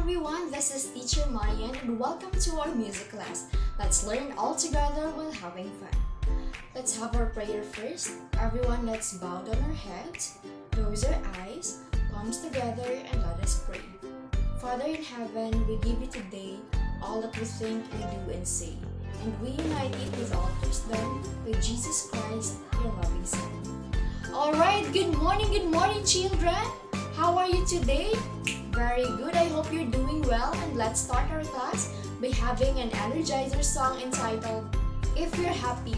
everyone, this is Teacher Marian and welcome to our music class. Let's learn all together while having fun. Let's have our prayer first. Everyone, let's bow down our heads, close our eyes, palms together, and let us pray. Father in heaven, we give you today all that we think and do and say, and we unite it with all that's done by Jesus Christ, your loving Son. Alright, good morning children! How are you today? Very good, I hope you're doing well, and let's start our class by having an energizer song entitled If You're Happy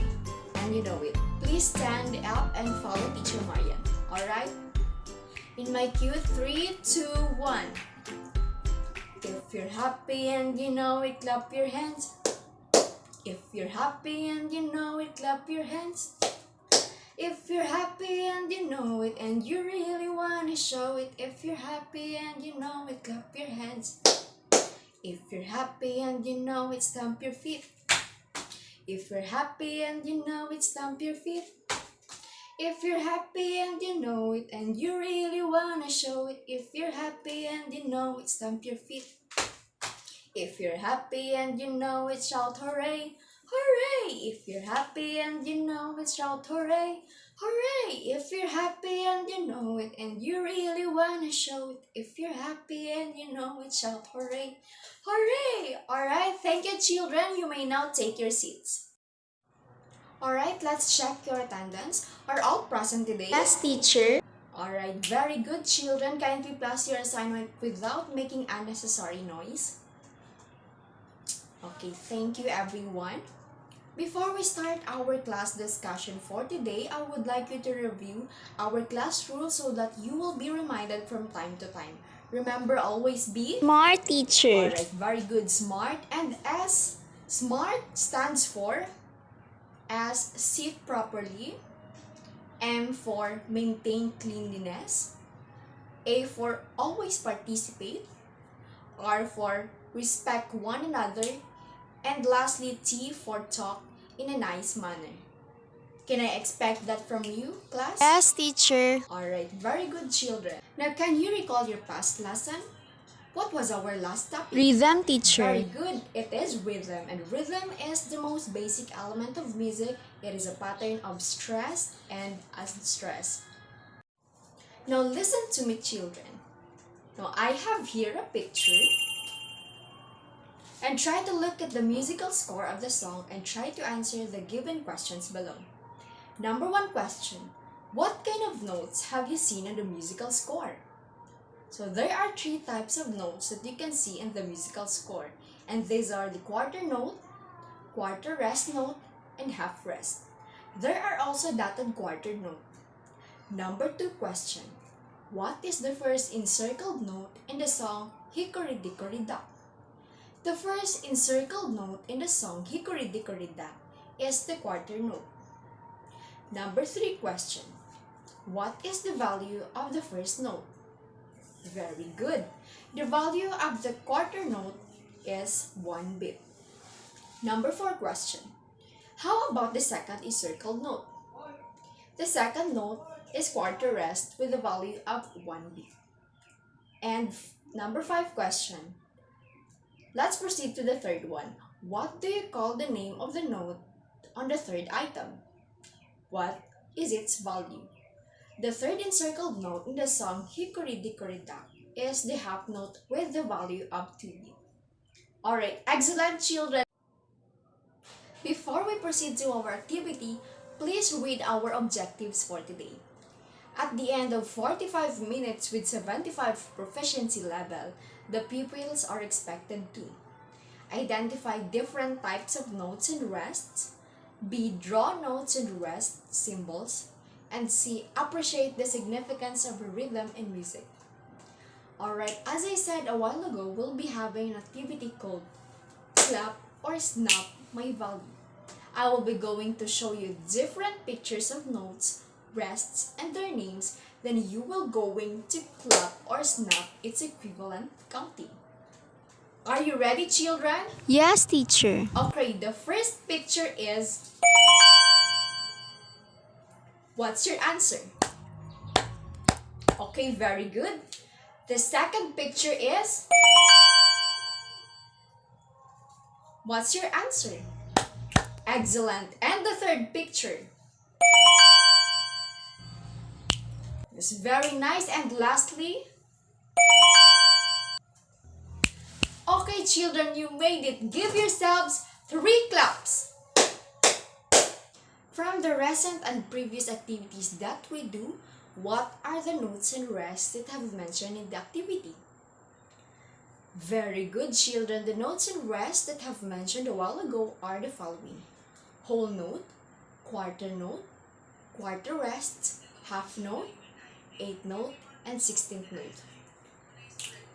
and You Know It. Please stand up and follow Teacher Marian. Alright? In my cue, 3, 2, 1. If you're happy and you know it, clap your hands. If you're happy and you know it, clap your hands. If you're happy and you know it and you really wanna show it. If you're happy and you know it, clap your hands. If you're happy and you know it, stamp your feet. If you're happy and you know it, stamp your feet. If you're happy and you know it and you really wanna show it. If you're happy and you know it, stamp your feet. If you're happy and you know it, shout hooray, hooray! If you're happy and you know it, shout hooray, hooray! If you're happy and you know it and you really wanna show it. If you're happy and you know it, shout hooray, hooray! Alright, thank you children. You may now take your seats. Alright, let's check your attendance. Are all present today? Yes, teacher. Alright, very good children. Kindly pass your assignment without making unnecessary noise. Okay, thank you everyone. Before we start our class discussion for today, I would like you to review our class rules so that you will be reminded from time to time. Remember, always be Smart, teacher. Alright, very good, smart. And S, smart stands for S, sit properly. M for maintain cleanliness. A for always participate. R for respect one another. And lastly, T for talk in a nice manner. Can I expect that from you, class? Yes, teacher. Alright, very good children. Now, can you recall your past lesson? What was our last topic? Rhythm, teacher. Very good. It is rhythm, and rhythm is the most basic element of music. It is a pattern of stress and unstress. Now, listen to me, children. Now, I have here a picture. And try to look at the musical score of the song and try to answer the given questions below. Number 1 question. What kind of notes have you seen in the musical score? So there are 3 types of notes that you can see in the musical score. And these are the quarter note, quarter rest note, and half rest. There are also dotted quarter note. Number 2 question. What is the first encircled note in the song Hickory Dickory Dock? The first encircled note in the song Hickory Dickory Dock is the quarter note. Number 3 question. What is the value of the first note? Very good. The value of the quarter note is 1 bit. Number 4 question. How about the second encircled note? The second note is quarter rest with a value of 1 bit. And number 5 question. Let's proceed to the third one. What do you call the name of the note on the third item? What is its value? The third encircled note in the song Hickory Dickory Dock is the half note with the value of 2 bit. Alright, excellent children! Before we proceed to our activity, please read our objectives for today. At the end of 45 minutes with 75 proficiency level, the pupils are expected to identify different types of notes and rests, B. Draw notes and rest symbols, and C. Appreciate the significance of rhythm in music. Alright, as I said a while ago, we'll be having an activity called Clap or Snap My Value. I will be going to show you different pictures of notes, rests, and their names. Then you will going to clap or snap its equivalent counting. Are you ready, children? Yes, teacher. Okay, the first picture is... What's your answer? Okay, very good. The second picture is... What's your answer? Excellent. And the third picture? It's very nice. And lastly... Okay, children, you made it. Give yourselves 3 claps. From the recent and previous activities that we do, what are the notes and rests that have mentioned in the activity? Very good, children. The notes and rests that have mentioned a while ago are the following: whole note, quarter note, quarter rests, half note, eighth note, and 16th note.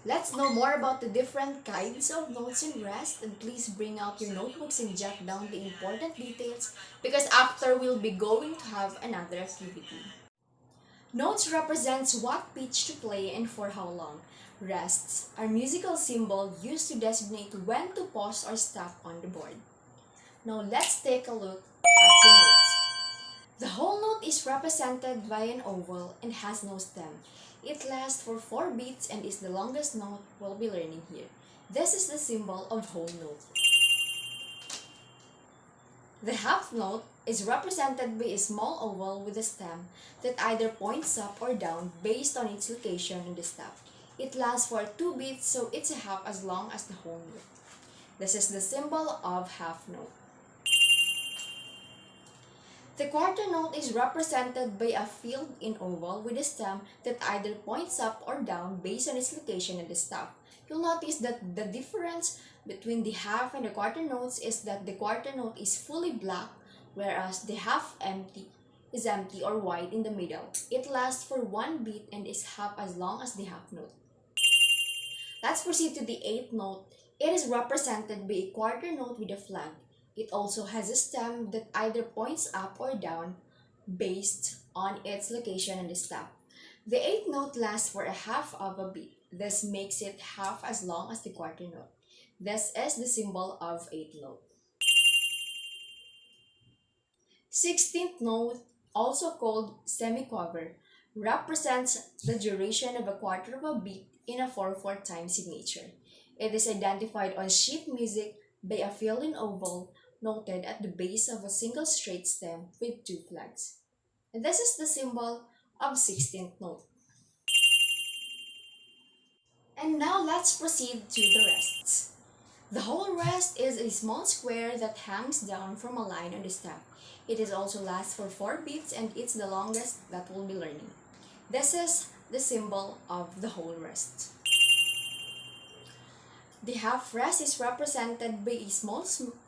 Let's know more about the different kinds of notes and rests, and please bring out your notebooks and jot down the important details, because after we'll be going to have another activity. Notes represents what pitch to play and for how long. Rests are musical symbol used to designate when to pause or stop on the board. Now let's take a look at the notes. The whole note is represented by an oval and has no stem. It lasts for 4 beats and is the longest note we'll be learning here. This is the symbol of whole note. The half note is represented by a small oval with a stem that either points up or down based on its location in the staff. It lasts for 2 beats, so it's a half as long as the whole note. This is the symbol of half note. The quarter note is represented by a filled-in oval with a stem that either points up or down based on its location in the staff. You'll notice that the difference between the half and the quarter notes is that the quarter note is fully black, whereas the half is empty or white in the middle. It lasts for 1 beat and is half as long as the half note. Let's proceed to the eighth note. It is represented by a quarter note with a flag. It also has a stem that either points up or down based on its location in the staff. The eighth note lasts for a half of a beat. This makes it half as long as the quarter note. This is the symbol of eighth note. 16th note, also called semiquaver, represents the duration of a quarter of a beat in a 4/4 time signature. It is identified on sheet music by a filled-in oval noted at the base of a single straight stem with 2 flags. And this is the symbol of 16th note. And now let's proceed to the rests. The whole rest is a small square that hangs down from a line on the staff. It is also lasts for 4 beats and it's the longest that we'll be learning. This is the symbol of the whole rest. The half rest is represented by a small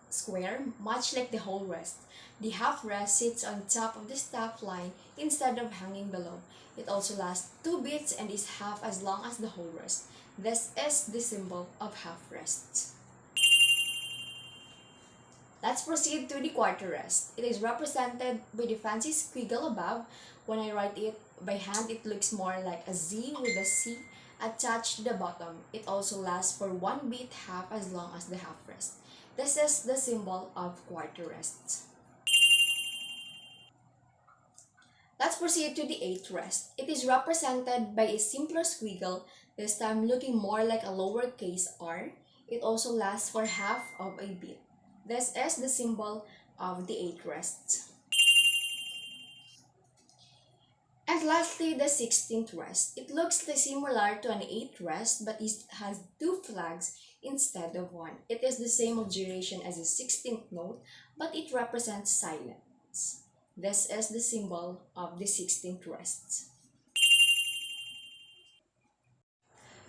square, much like the whole rest. The half rest sits on top of the staff line instead of hanging below. It also lasts 2 beats and is half as long as the whole rest. This is the symbol of half rest. Let's proceed to the quarter rest. It is represented by the fancy squiggle above. When I write it by hand, it looks more like a Z with a C attached to the bottom. It also lasts for 1 beat, half as long as the half rest. This is the symbol of quarter rest. Let's proceed to the eighth rest. It is represented by a simpler squiggle, this time looking more like a lowercase r. It also lasts for half of a beat. This is the symbol of the eighth rest. And lastly, the 16th rest. It looks similar to an 8th rest, but it has 2 flags instead of 1. It is the same of duration as the 16th note, but it represents silence. This is the symbol of the 16th rest.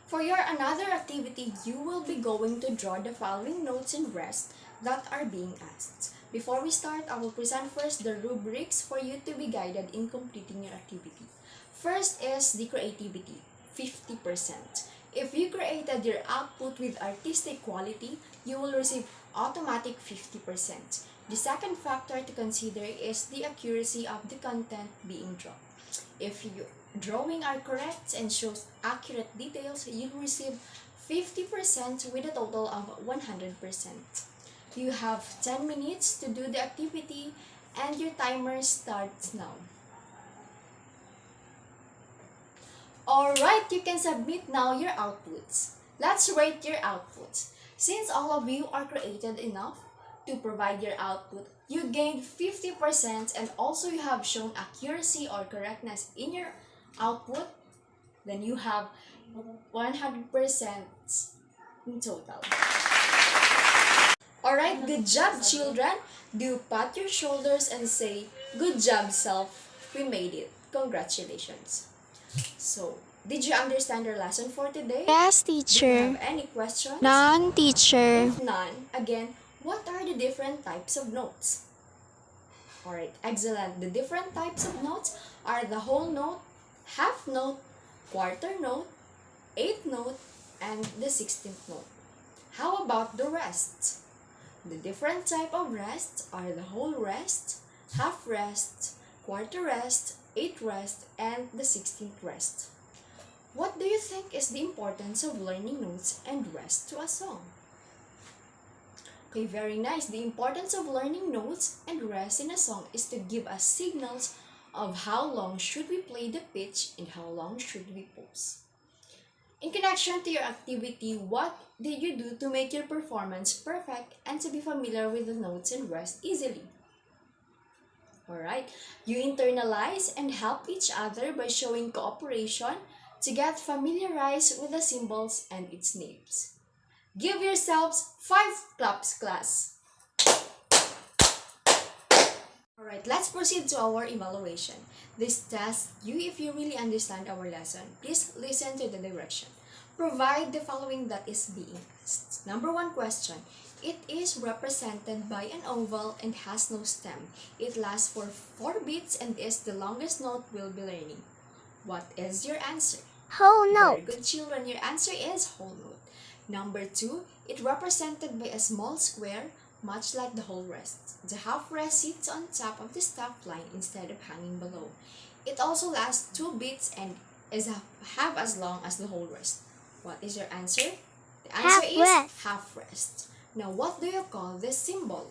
For your another activity, you will be going to draw the following notes and rests that are being asked. Before we start, I will present first the rubrics for you to be guided in completing your activity. First is the creativity, 50%. If you created your output with artistic quality, you will receive automatic 50%. The second factor to consider is the accuracy of the content being drawn. If your drawing are correct and shows accurate details, you will receive 50% with a total of 100%. You have 10 minutes to do the activity and your timer starts now. Alright, you can submit now your outputs. Let's rate your outputs. Since all of you are creative enough to provide your output, you gained 50% and also you have shown accuracy or correctness in your output, then you have 100% in total. Alright, good job, children. Do pat your shoulders and say, good job, self. We made it. Congratulations. So, did you understand our lesson for today? Yes, Do you teacher. have any questions? None, teacher. If none, again, what are the different types of notes? Alright, excellent. The different types of notes are the whole note, half note, quarter note, eighth note, and the 16th note. How about the rests? The different type of rests are the whole rest, half rest, quarter rest, eighth rest, and the 16th rest. What do you think is the importance of learning notes and rest to a song? Okay, very nice. The importance of learning notes and rest in a song is to give us signals of how long should we play the pitch and how long should we pause. In connection to your activity, what did you do to make your performance perfect and to be familiar with the notes and rest easily? Alright, you internalize and help each other by showing cooperation to get familiarized with the symbols and its names. Give yourselves 5 claps, class. Alright, let's proceed to our evaluation. This tests you if you really understand our lesson. Please listen to the direction. Provide the following that is being asked. Number 1 question. It is represented by an oval and has no stem. It lasts for 4 beats and is the longest note we'll be learning. What is your answer? Whole Very note. good, children. Your answer is whole note. Number 2. It represented by a small square, much like the whole rest. The half rest sits on top of the staff line instead of hanging below. It also lasts 2 beats and is half as long as the whole rest. What is your answer? The answer Half is rest. half rest. Now, what do you call this symbol?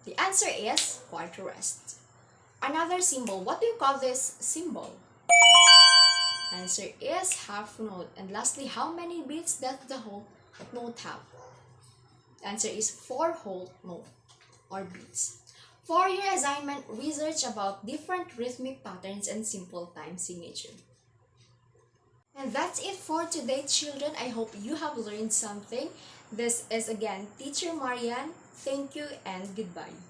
The answer is quarter rest. Another symbol. What do you call this symbol? Answer is half note. And lastly, how many beats does the whole note have? The answer is 4 whole note or beats. For your assignment, research about different rhythmic patterns and simple time signature. And that's it for today, children. I hope you have learned something. This is again Teacher Marian. Thank you and goodbye.